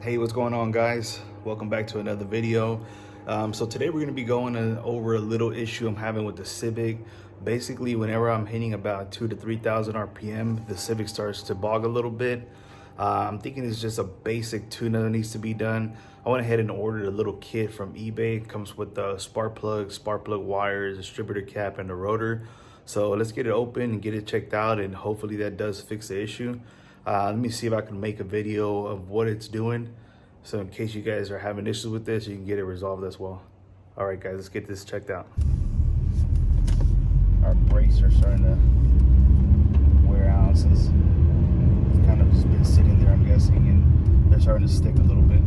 Hey, what's going on, guys? Welcome back to another video. So today we're going to be going over a little issue I'm having with the Civic. Basically, whenever I'm hitting about 2,000 to 3,000 RPM, the Civic starts to bog a little bit. I'm thinking it's just a basic tune-up that needs to be done. I went ahead and ordered a little kit from eBay. It comes with the spark plug wires, distributor cap, and the rotor. So let's get it open and get it checked out, and hopefully that does fix the issue. Let me see if I can make a video of what it's doing, so in case you guys are having issues with this, you can get it resolved as well. All right, guys, let's get this checked out. Our brakes are starting to wear out since it's kind of just been sitting there, I'm guessing, and they're starting to stick a little bit.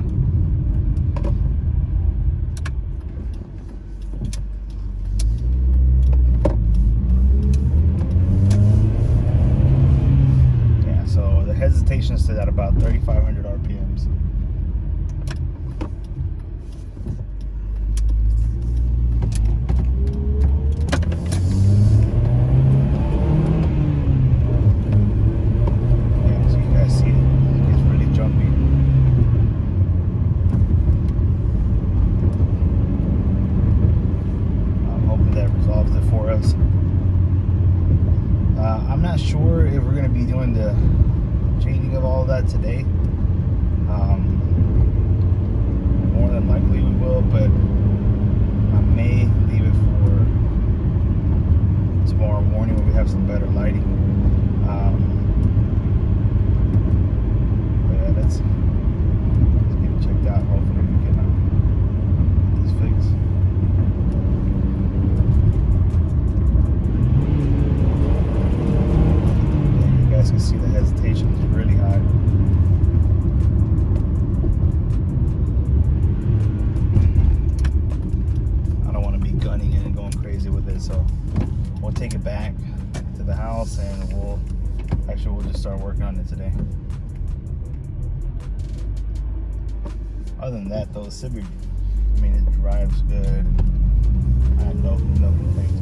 So the hesitation is at about 3,500 RPMs. Yeah, so you guys see it, it's really jumpy. I'm hoping that resolves it for us. I'm not sure if we're going to be doing the changing of all of that today. More than likely we will, but I may leave it for tomorrow morning when we have some better lighting. But yeah, let's get it checked out. Hopefully we can get this fixed. You guys can see the hesitation is really high. I don't want to be gunning it and going crazy with it, so we'll take it back to the house and we'll just start working on it today. Other than that, though, Civic, I mean, it drives good. I have no complaints.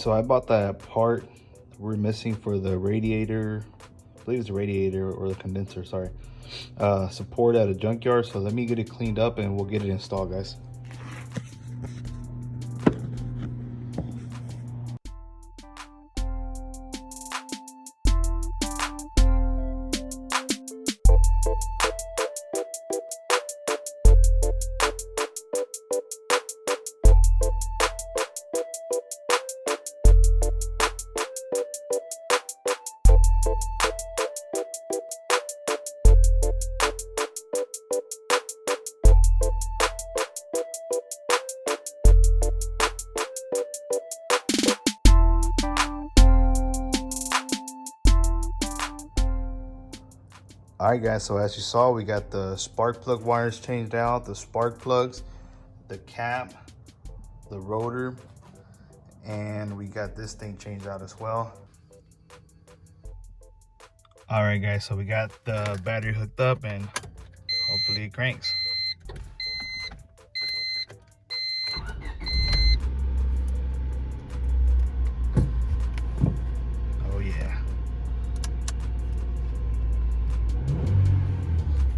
so I bought that part we're missing for the radiator. I believe it's the radiator or the condenser, sorry. Support at a junkyard. So let me get it cleaned up and we'll get it installed, guys. All right, guys, so as you saw, we got the spark plug wires changed out, the spark plugs, the cap, the rotor, and we got this thing changed out as well. All right, guys, so we got the battery hooked up and hopefully it cranks. Oh yeah.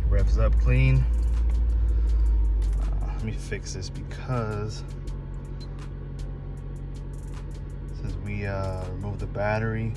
Revs up clean. Let me fix this because since we removed the battery,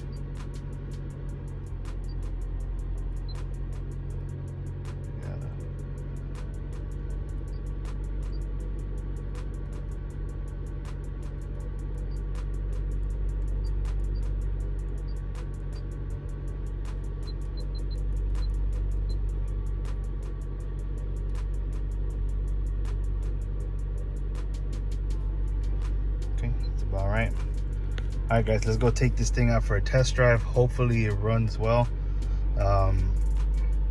all right. All right, guys, let's go take this thing out for a test drive. Hopefully it runs well.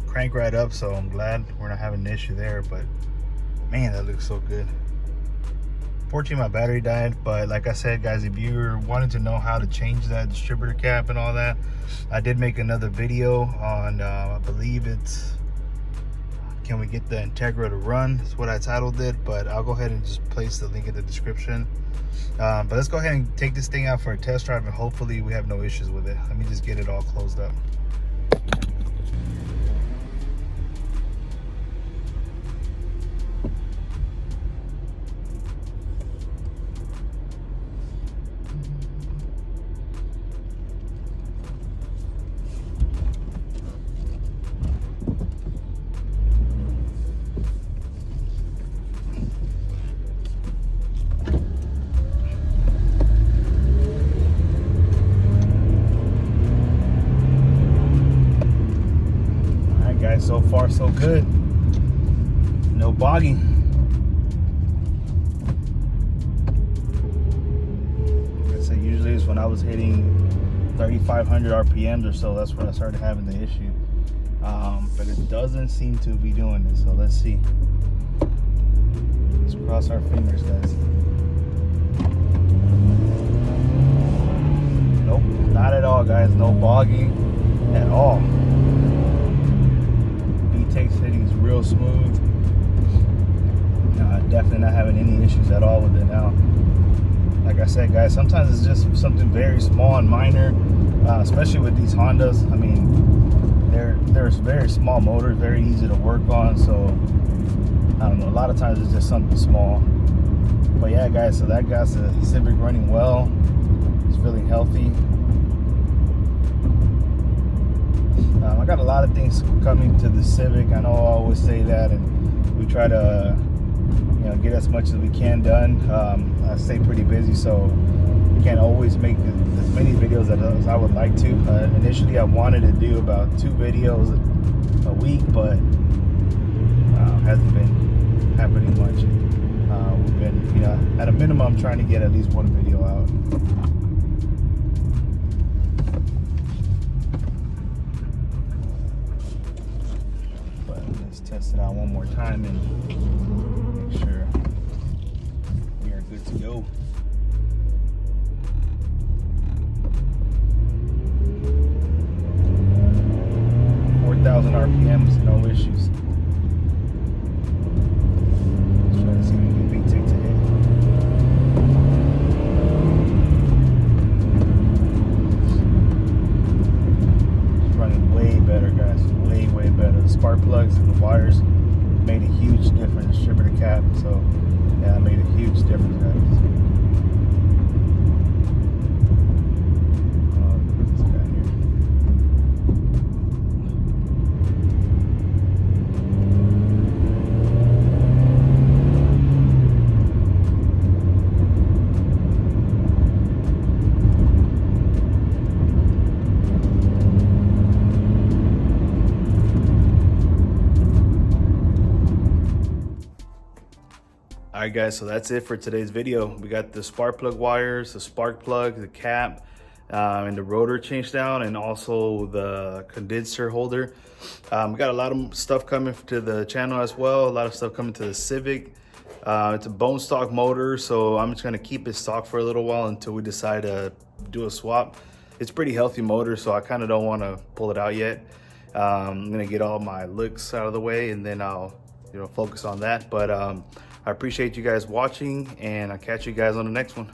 Crank right up, so I'm glad we're not having an issue there, but man, that looks so good. Fortunately, my battery died, but like I said, guys, if you're wanting to know how to change that distributor cap and all that, I did make another video on, I believe it's, can we get the Integra to run? That's what I titled it, but I'll go ahead and just place the link in the description. But let's go ahead and take this thing out for a test drive and hopefully we have no issues with it. Let me just get it all closed up. So far so good, no bogging. Like I said, usually is when I was hitting 3,500 RPMs or so, that's when I started having the issue. But it doesn't seem to be doing this, so let's see. Let's cross our fingers, guys. Nope, not at all, guys. No bogging at all. Hitting is real smooth. Definitely not having any issues at all with it now. Like I said, guys, sometimes it's just something very small and minor, especially with these Hondas. I mean, they're very small motors, very easy to work on. So I don't know, a lot of times it's just something small. But yeah, guys, so that got the Civic running well. It's feeling healthy. I got a lot of things coming to the Civic. I know I always say that, and we try to, get as much as we can done. I stay pretty busy, so we can't always make as many videos as I would like to. Initially, I wanted to do about 2 videos a week, but hasn't been happening much. We've been, at a minimum, trying to get at least 1 video out. Test it out one more time and make sure we are good to go. 4,000 RPMs, no issues. Let's try to see if we can beat tick to hit. spark plugs and the wires made a huge difference. Distributor cap, so yeah, it made a huge difference, guys. All right, guys, so that's it for today's video. We got the spark plug wires, the spark plug, the cap, and the rotor changed down, and also the condenser holder. We got a lot of stuff coming to the channel as well, a lot of stuff coming to the Civic. It's a bone stock motor, so I'm just gonna keep it stock for a little while until we decide to do a swap. It's a pretty healthy motor, so I kind of don't want to pull it out yet. I'm gonna get all my looks out of the way, and then I'll focus on that. But I appreciate you guys watching, and I'll catch you guys on the next one.